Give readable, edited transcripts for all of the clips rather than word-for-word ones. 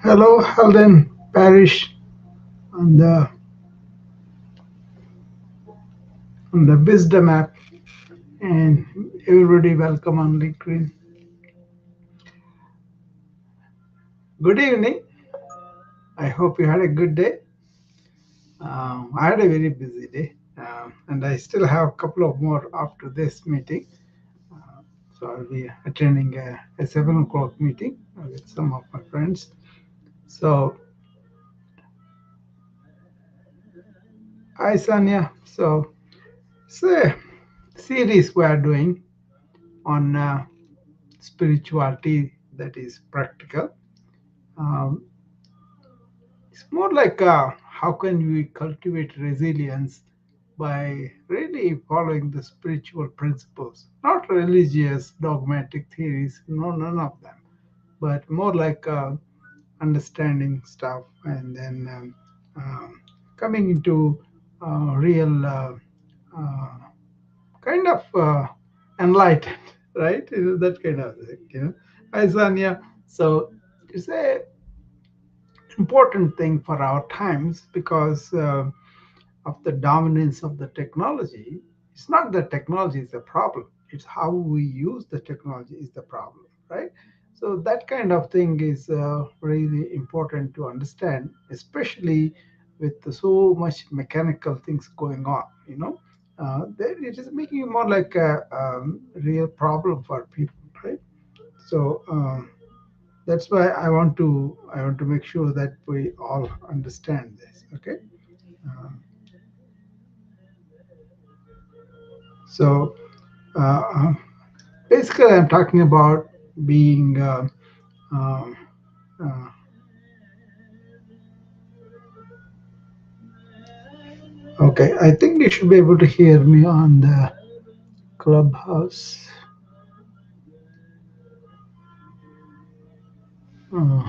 Hello, Halden Parish on the Wisdom app, and everybody welcome on LinkedIn. Good evening. I hope you had a good day. I had a very busy day, and I still have a couple of more after this meeting. Uh, so I'll be attending a 7 o'clock meeting with some of my friends. So, hi Sanya. So it's a series we are doing on spirituality that is practical. Um, It's more like how can we cultivate resilience by really following the spiritual principles, not religious dogmatic theories, no, none of them, but more like understanding stuff and then coming into real uh, kind of enlightened, right? That kind of thing. Hi, Sanya. So it's a important thing for our times because of the dominance of the technology. It's not that technology is the problem, it's how we use the technology is the problem, right? So that kind of thing is really important to understand, especially with so much mechanical things going on, then it is making it more like a real problem for people, right? So that's why I want to make sure that we all understand this. Okay. Um, so uh, basically, I'm talking about being. Um, uh, okay, I think you should be able to hear me on the clubhouse. Uh,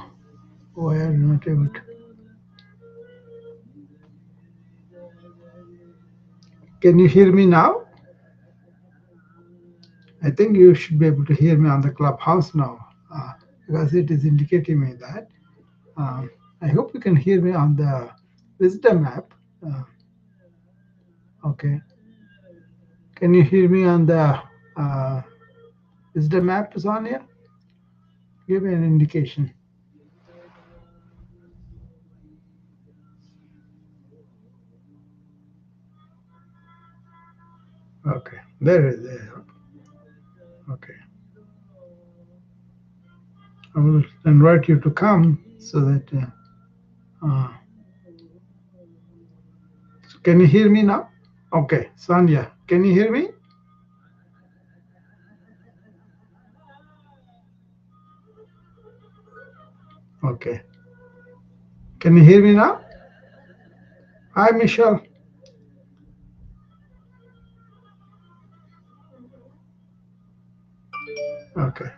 why are you not able to? Can you hear me now? I think you should be able to hear me on the clubhouse now, because it is indicating me that. Um, I hope you can hear me on the Wisdom app. Uh, okay. Can you hear me on the Wisdom app, Sonia? Give me an indication. Okay. There is there. Okay. I will invite you to come so that. Can you hear me now? Okay, Sonia, can you hear me? Okay. Can you hear me now? Hi, Michelle. Okay.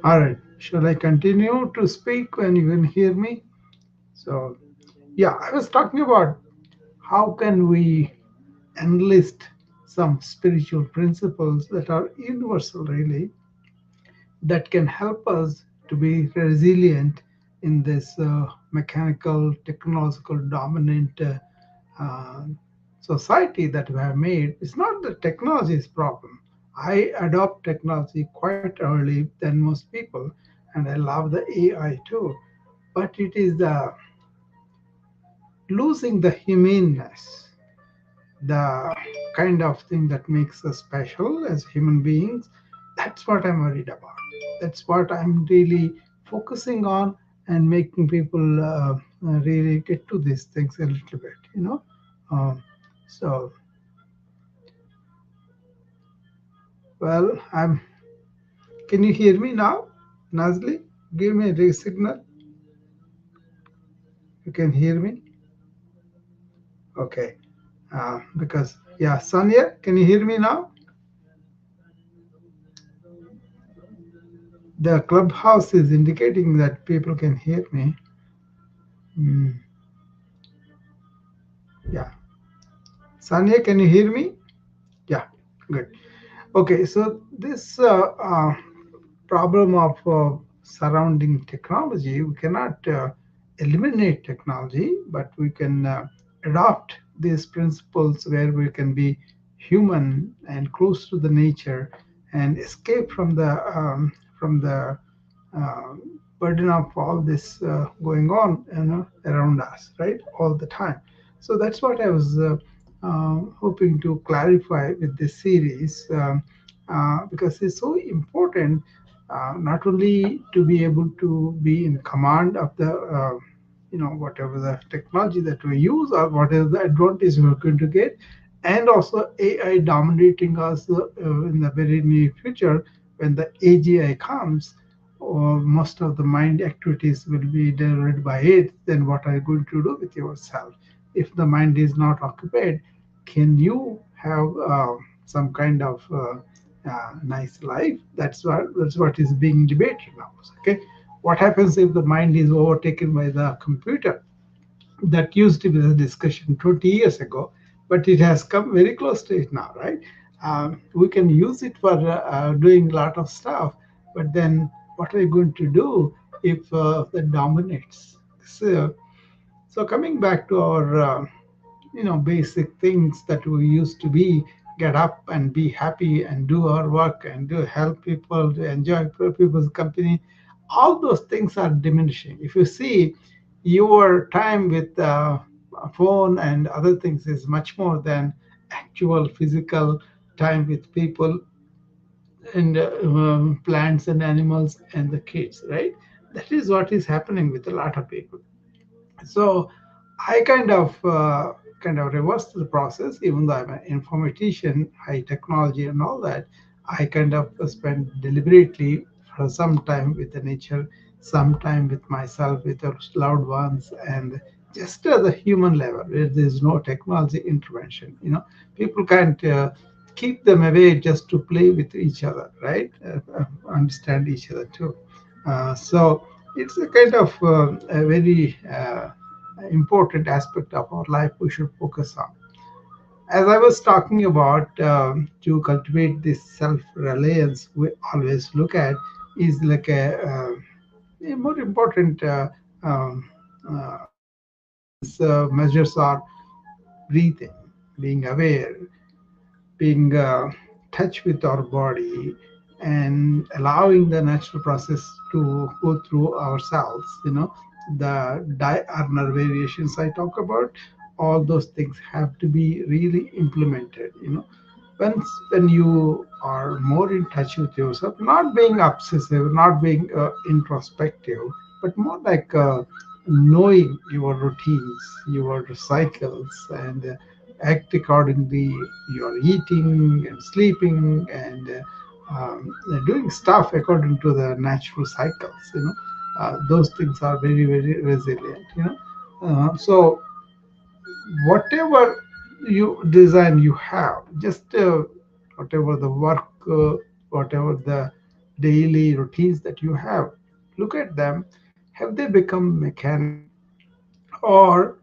All right. Shall I continue to speak when you can hear me? So, yeah, I was talking about how can we enlist some spiritual principles that are universal, really, that can help us to be resilient in this mechanical, technological dominant uh, society that we have made. It's not the technology's problem. I adopt technology quite early than most people, and I love the AI too. But it is the losing the humaneness, the kind of thing that makes us special as human beings. That's what I'm worried about. That's what I'm really focusing on and making people really get to these things a little bit. So, well, I'm. Can you hear me now, Nazli? Give me a signal. You can hear me. Okay. Because yeah, Sonia, can you hear me now? The clubhouse is indicating that people can hear me. Mm, yeah. Sonia, can you hear me? Yeah, good. Okay, so this problem of surrounding technology. We cannot eliminate technology, but we can adopt these principles where we can be human and close to the nature and escape from the uh, burden of all this going on, around us, right, all the time. So that's what I was hoping to clarify with this series, because it's so important, not only to be able to be in command of the whatever the technology that we use or whatever the advantage we're going to get, and also AI dominating us in the very near future. When the AGI comes, or most of the mind activities will be delivered by it, then what are you going to do with yourself? If the mind is not occupied, can you have some kind of nice life? That's what is being debated now. Okay, what happens if the mind is overtaken by the computer? That used to be the discussion 20 years ago, but it has come very close to it now, right? We can use it for doing a lot of stuff, but then what are you going to do if that dominates? So coming back to our basic things that we used to be, get up and be happy and do our work and do help people to enjoy people's company, all those things are diminishing. If you see, your time with a phone and other things is much more than actual physical time with people and plants and animals and the kids, right? That is what is happening with a lot of people. So I kind of reversed the process, even though I'm an informatician, high technology and all that. I kind of spend deliberately for some time with the nature, some time with myself, with our loved ones, and just at the human level, where there's no technology intervention. People can't keep them away just to play with each other, right? Understand each other too. So it's a kind of a very important aspect of our life we should focus on. As I was talking about, to cultivate this self-reliance, we always look at is like a more important um, self-reliance measures are breathing, being aware, being touch with our body, and allowing the natural process to go through ourselves. The diurnal variations I talk about, all those things have to be really implemented. When you are more in touch with yourself, not being obsessive, not being introspective, but more like knowing your routines, your cycles, and act accordingly. You're eating and sleeping and doing stuff according to the natural cycles. Those things are very, very resilient. So whatever you design you have, just whatever the work, whatever the daily routines that you have, look at them. Have they become mechanical, or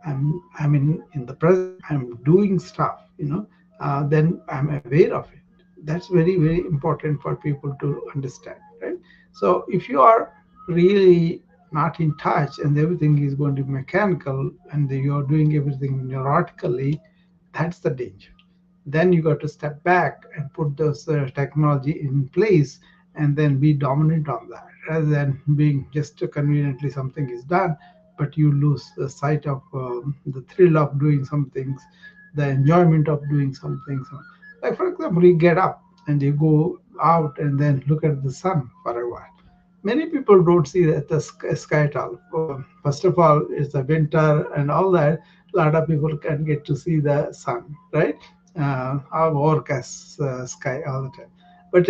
in the present, I'm doing stuff, then I'm aware of it. That's very, very important for people to understand, right? So if you are really not in touch and everything is going to be mechanical and you're doing everything neurotically, that's the danger. Then you got to step back and put those technology in place and then be dominant on that, rather than being just conveniently something is done, but you lose the sight of the thrill of doing some things, the enjoyment of doing some things. Like, for example, you get up and you go out and then look at the sun for a while. Many people don't see the sky at all. First of all, it's the winter and all that. A lot of people can get to see the sun, right? Our overcast sky all the time. But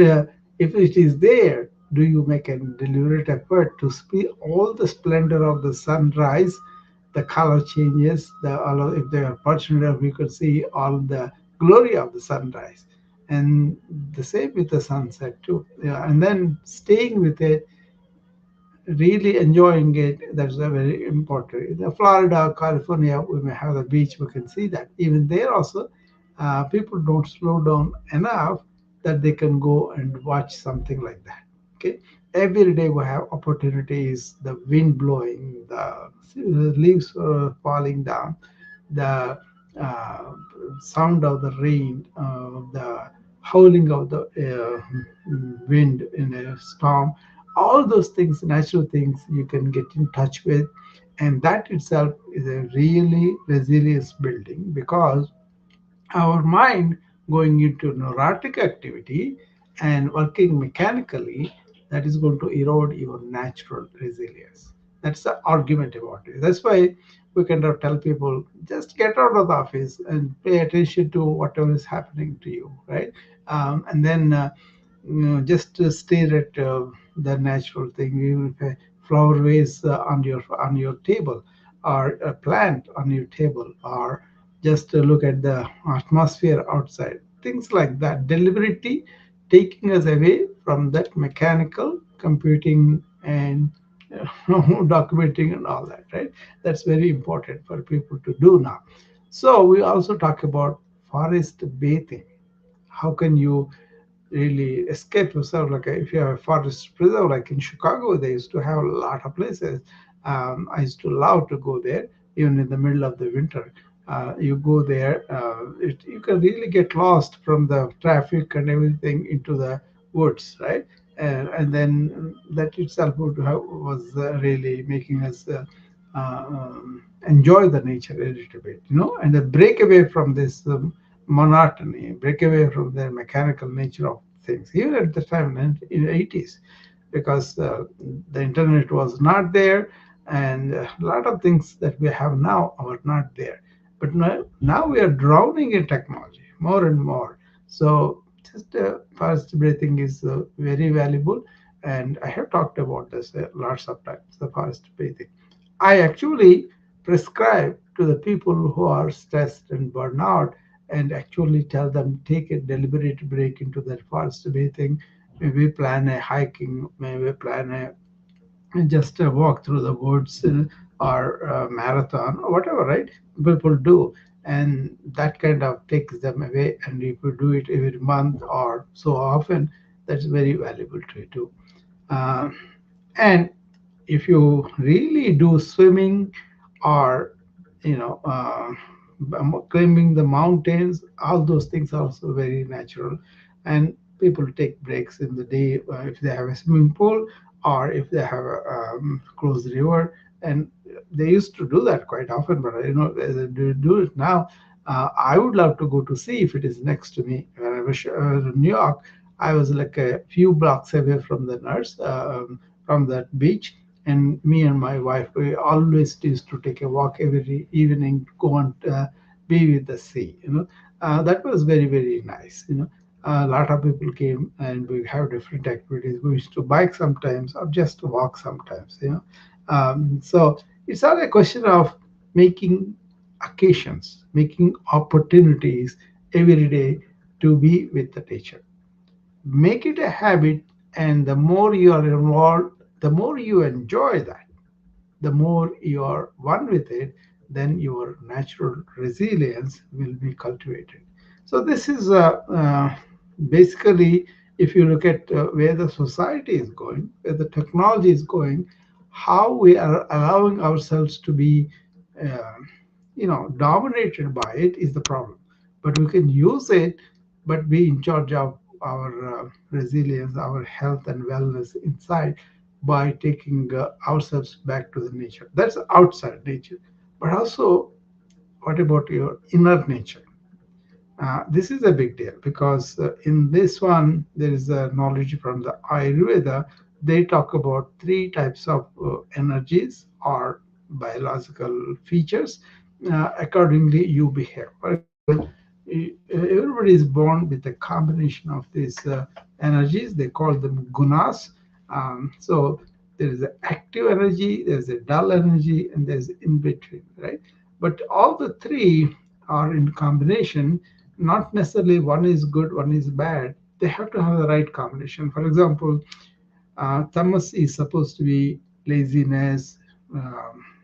if it is there, do you make a deliberate effort to see all the splendor of the sunrise, the color changes, if they are fortunate enough, we could see all the glory of the sunrise. And the same with the sunset too. Yeah, and then staying with it, really enjoying it, that's a very important. In the Florida, California, we may have the beach, we can see that. Even there also, people don't slow down enough that they can go and watch something like that. Okay, every day we have opportunities, the wind blowing, the leaves falling down, the uh, sound of the rain, the howling of the wind in a storm, all those things, natural things you can get in touch with. And that itself is a really resilience building, because our mind going into neurotic activity and working mechanically, that is going to erode your natural resilience. That's the argument about it. That's why we kind of tell people, just get out of the office and pay attention to whatever is happening to you, right? And then just stare at the natural thing. Even if a flower vase on your table, or a plant on your table, or just look at the atmosphere outside. Things like that, deliberately taking us away from that mechanical computing and documenting and all that, right? That's very important for people to do now. So we also talk about forest bathing. How can you really escape yourself? Like if you have a forest preserve, like in Chicago, they used to have a lot of places. I used to love to go there, even in the middle of the winter. You go there, you can really get lost from the traffic and everything into the woods, right? And then that itself was really making us enjoy the nature a little bit, and then break away from this monotony, break away from the mechanical nature of things. Even at the time in the 80s, because the internet was not there, and a lot of things that we have now are not there. But now we are drowning in technology more and more. So just forest breathing is very valuable, and I have talked about this lots of times. The forest breathing, I actually prescribe to the people who are stressed and burnout, and actually tell them take a deliberate break into that forest bathing. Maybe plan a hiking, maybe plan just a walk through the woods, or a marathon or whatever, right? People do, and that kind of takes them away. And if you do it every month or so often, that's very valuable to you too. Uh, and if you really do swimming, or climbing the mountains, all those things are also very natural. And people take breaks in the day, if they have a swimming pool, or if they have a close river. And they used to do that quite often, but as I do it now, I would love to go to see if it is next to me. When I was in New York, I was like a few blocks away from the nurse, from that beach. And me and my wife, we always used to take a walk every evening, go and be with the sea. That was very very nice. A lot of people came, and we have different activities. We used to bike sometimes, or just walk sometimes. So it's all a question of making occasions, making opportunities every day to be with the nature. Make it a habit, and the more you are involved, the more you enjoy that, the more you are one with it, then your natural resilience will be cultivated. So this is basically, if you look at where the society is going, where the technology is going, how we are allowing ourselves to be uh, dominated by it is the problem. But we can use it, but be in charge of our resilience, our health and wellness inside, by taking ourselves back to the nature. That's outside nature. But also, what about your inner nature? This is a big deal, because in this one, there is a knowledge from the Ayurveda. They talk about three types of energies or biological features. Accordingly, you behave. For example, everybody is born with a combination of these energies. They call them gunas. So there is an active energy, there's a dull energy, and there's in between, right? But all the three are in combination. Not necessarily one is good, one is bad. They have to have the right combination. For example, tamas is supposed to be laziness,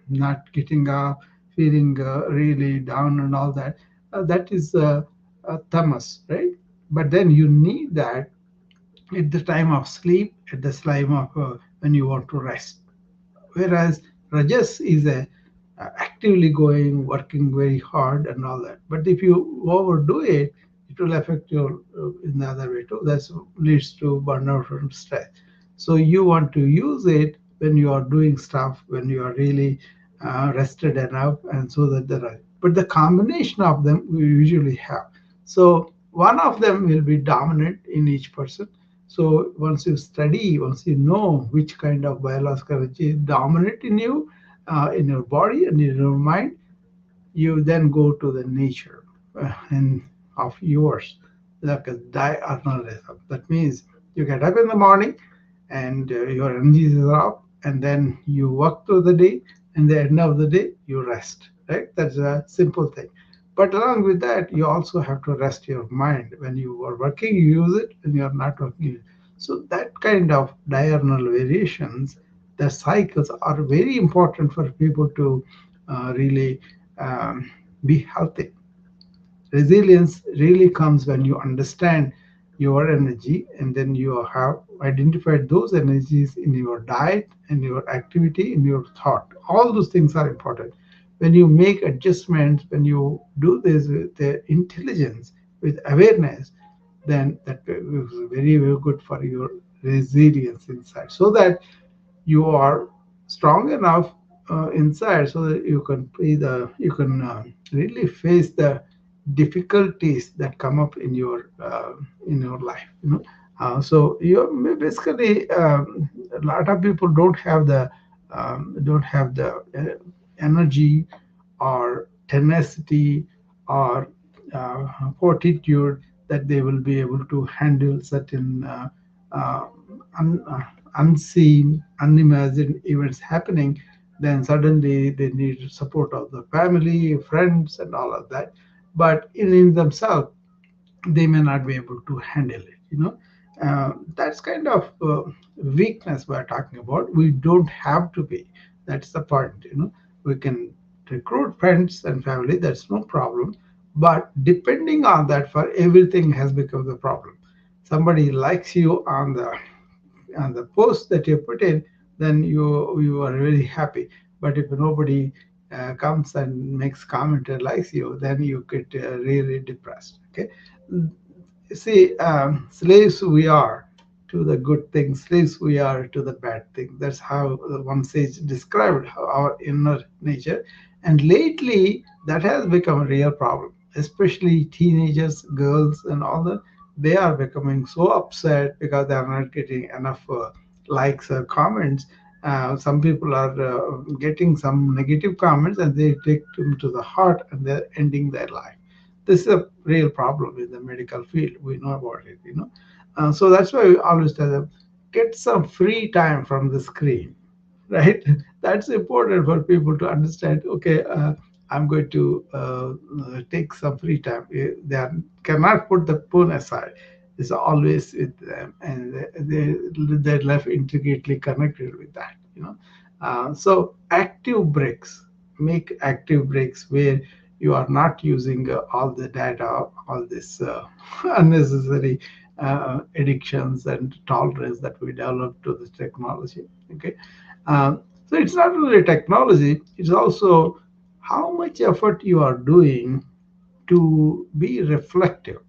not getting up, feeling really down and all that. That is tamas, right? But then you need that at the time of sleep, at the time of when you want to rest. Whereas rajas is a actively going, working very hard and all that. But if you overdo it, it will affect your in the other way too. That leads to burnout and stress. So you want to use it when you are doing stuff, when you are really rested enough, and so that the right. But the combination of them we usually have. So one of them will be dominant in each person. So once you study, once you know which kind of biological energy is dominant in your body and in your mind, you then go to the nature and of yours, like a diurnalism. That means you get up in the morning and your energies are up, and then you work through the day, and the end of the day you rest. Right? That's a simple thing. But along with that, you also have to rest your mind. When you are working, you use it. When you are not working, you use it. So that kind of diurnal variations, the cycles are very important for people to really um, be healthy. Resilience really comes when you understand your energy, and then you have identified those energies in your diet, in your activity, in your thought. All those things are important. When you make adjustments, when you do this with the intelligence, with awareness, then that is very, very good for your resilience inside. So that you are strong enough inside so that you can really face the difficulties that come up in your life, you know. So you basically a lot of people don't have the energy or tenacity or fortitude that they will be able to handle certain uh, un, unseen, unimagined events happening. Then suddenly they need support of the family, friends, and all of that. But in themselves, they may not be able to handle it. That's kind of weakness we're talking about. We don't have to be. That's the point. We can recruit friends and family. That's no problem. But depending on that, for everything has become the problem. Somebody likes you on the post that you put in, then you are really happy. But if nobody comes and makes comment and likes you, then you get really depressed. Okay, see, slaves we are to the good things, slaves we are to the bad things. That's how one sage described our inner nature. And lately, that has become a real problem, especially teenagers, girls, and all that. They are becoming so upset because they are not getting enough likes or comments. Some people are getting some negative comments and they take them to the heart and they're ending their life. This is a real problem in the medical field. We know about it. So that's why we always tell them, get some free time from the screen, right? That's important for people to understand. Okay, I'm going to take some free time. Cannot put the phone aside. It's always with them, and they're left intricately connected with that. So active breaks, make active breaks where you are not using all the data, all this unnecessary addictions and tolerance that we develop to this technology. Okay, so it's not only technology; it's also how much effort you are doing to be reflective,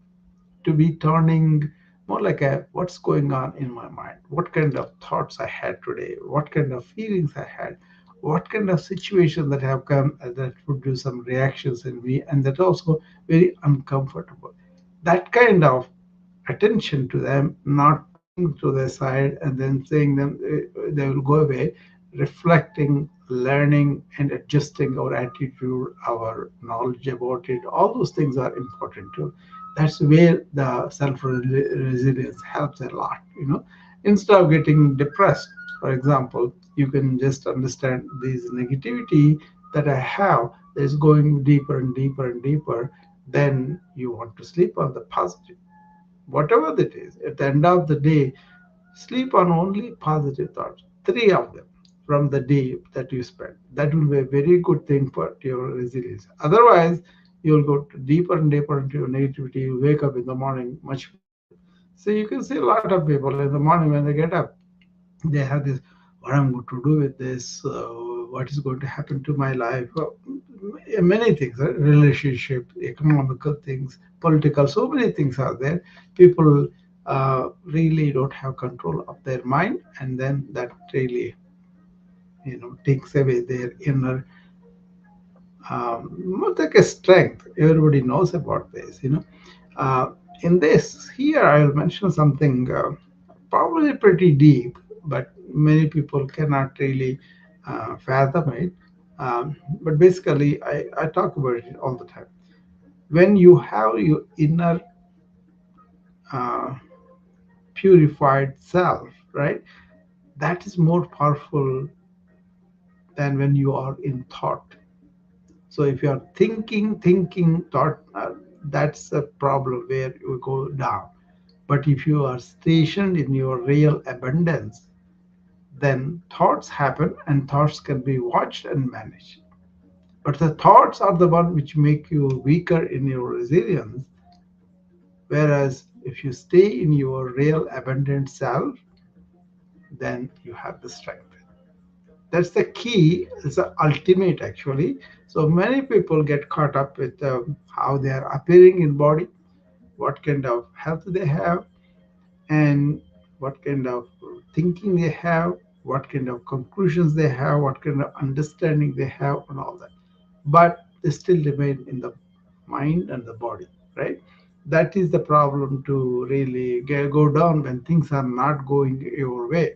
to be turning more like a what's going on in my mind, what kind of thoughts I had today, what kind of feelings I had, what kind of situations that have come that produce some reactions in me, and that also very uncomfortable. That kind of attention to them, not pushing to the side and then saying them they will go away, reflecting, learning, and adjusting our attitude, our knowledge about it. All those things are important too. That's where the self resilience helps a lot. Instead of getting depressed, for example, you can just understand this negativity that I have that is going deeper and deeper and deeper. Then you want to sleep on the positive, whatever that is. At the end of the day, sleep on only positive thoughts, three of them from the day that you spend. That will be a very good thing for your resilience. Otherwise, you'll go deeper and deeper into your negativity. You wake up in the morning much worse. So you can see a lot of people in the morning when they get up, they have this, what I'm going to do with this, what is going to happen to my life. Many things, relationship, economical things, political, so many things are there. People really don't have control of their mind, and then that really, takes away their inner, more like a strength. Everybody knows about this. uh, in this here, I'll mention something probably pretty deep, but many people cannot really fathom it. But basically, I talk about it all the time. When you have your inner uh, purified self, right, that is more powerful than when you are in thought. So if you are thinking thought, that's a problem where you go down. But if you are stationed in your real abundance, then thoughts happen, and thoughts can be watched and managed. But the thoughts are the one which make you weaker in your resilience. Whereas if you stay in your real abundant self, then you have the strength. That's the key. It's the ultimate actually. So many people get caught up with how they are appearing in body, what kind of health they have, and what kind of thinking they have, what kind of conclusions they have, what kind of understanding they have, and all that. But they still remain in the mind and the body, right? That is the problem to really go down when things are not going your way.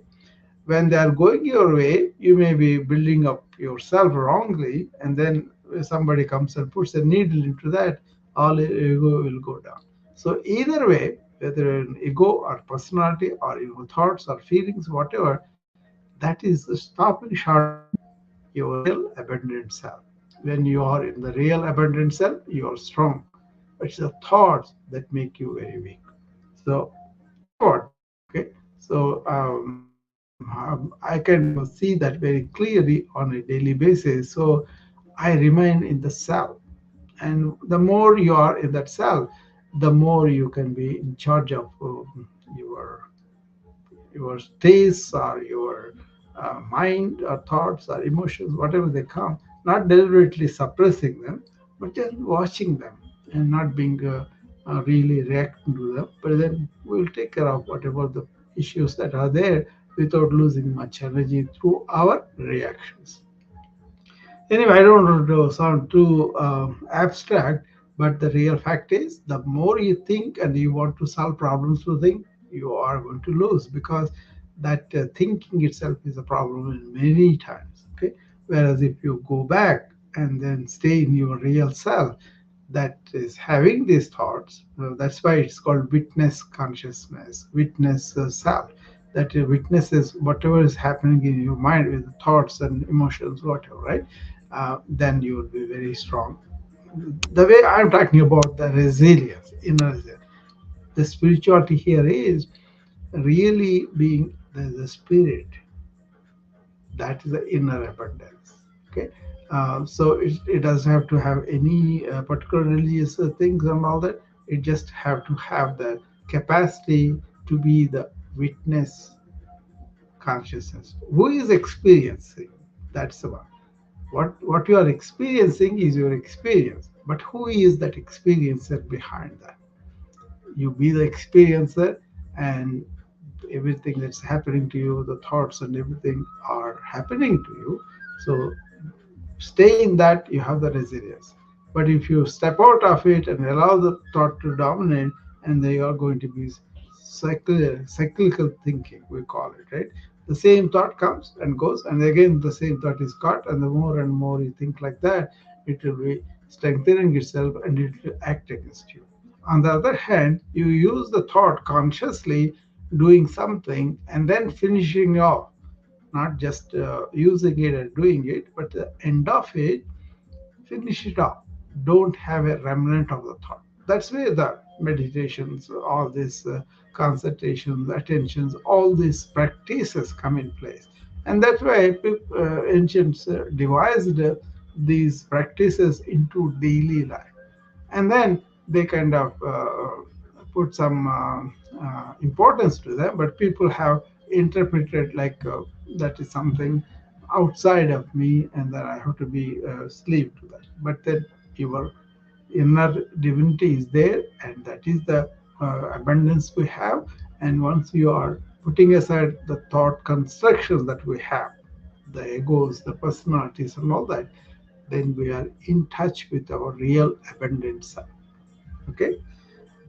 When they are going your way, you may be building up yourself wrongly, and then somebody comes and puts a needle into that, all ego will go down. So either way, whether an ego or personality or your thoughts or feelings, whatever, that is stopping short of your real abundant self. When you are in the real abundant self, you are strong. It's the thoughts that make you very weak. So think about that. Okay. So I kind of see that very clearly on a daily basis. So I remain in the self, and the more you are in that self, the more you can be in charge of your your tastes or your mind or thoughts or emotions, whatever they come, not deliberately suppressing them, but just watching them and not being really reacting to them. But then we'll take care of whatever the issues that are there without losing much energy through our reactions. Anyway, I don't want to sound too abstract, but the real fact is the more you think and you want to solve problems to think, you are going to lose because that thinking itself is a problem in many times. Okay. Whereas if you go back and then stay in your real self, that is having these thoughts. That's why it's called witness consciousness, witness self. That witnesses whatever is happening in your mind with the thoughts and emotions, whatever, right? Then you will be very strong. The way I'm talking about the resilience, inner resilience, the spirituality here is really being the spirit, that is the inner abundance. Okay. So it doesn't have to have any particular religious things and all that. It just have to have the capacity to be the witness consciousness who is experiencing. That's the one. What you are experiencing is your experience, but who is that experiencer behind that? You be the experiencer, and everything that's happening to you, the thoughts and everything are happening to you. So stay in that, you have the resilience. But if you step out of it and allow the thought to dominate, and they are going to be cyclical thinking, we call it, right? The same thought comes and goes, and again the same thought is caught, and the more and more you think like that, it will be strengthening itself and it will act against you. On the other hand, you use the thought consciously doing something and then finishing off, not just using it and doing it, but the end of it, finish it off. Don't have a remnant of the thought. That's where the meditations, all these concentrations, attentions, all these practices come in place. And that's why ancients devised these practices into daily life. And then they kind of put some importance to them, but people have interpreted like that is something outside of me, and that I have to be a slave to that. But then your inner divinity is there, and that is the abundance we have. And once you are putting aside the thought constructions that we have, the egos, the personalities, and all that, then we are in touch with our real abundant self. Okay,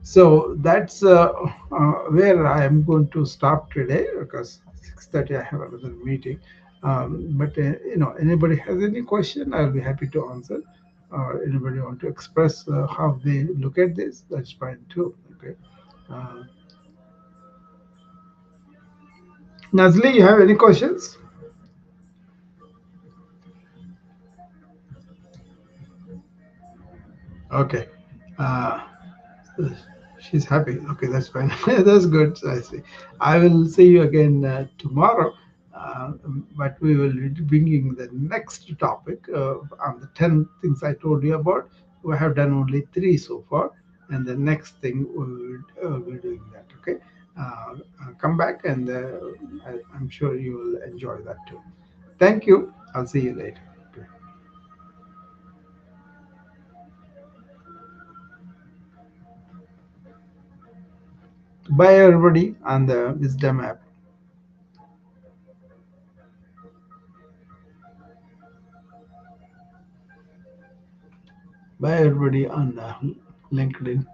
so that's where I am going to stop today, because 6:30 I have another meeting. But anybody has any question, I'll be happy to answer. Or anybody want to express how they look at this, that's fine too. Okay. Uh, Nazli, you have any questions? Okay. Uh, she's happy. Okay, that's fine. That's good. I see. I will see you again tomorrow, but we will be bringing the next topic on the 10 things I told you about. We have done only three so far, and the next thing we will be doing that. Okay. Come back, and I'm sure you will enjoy that too. Thank you. I'll see you later. Okay. Bye, everybody, on the Wisdom app. Bye, everybody, on LinkedIn.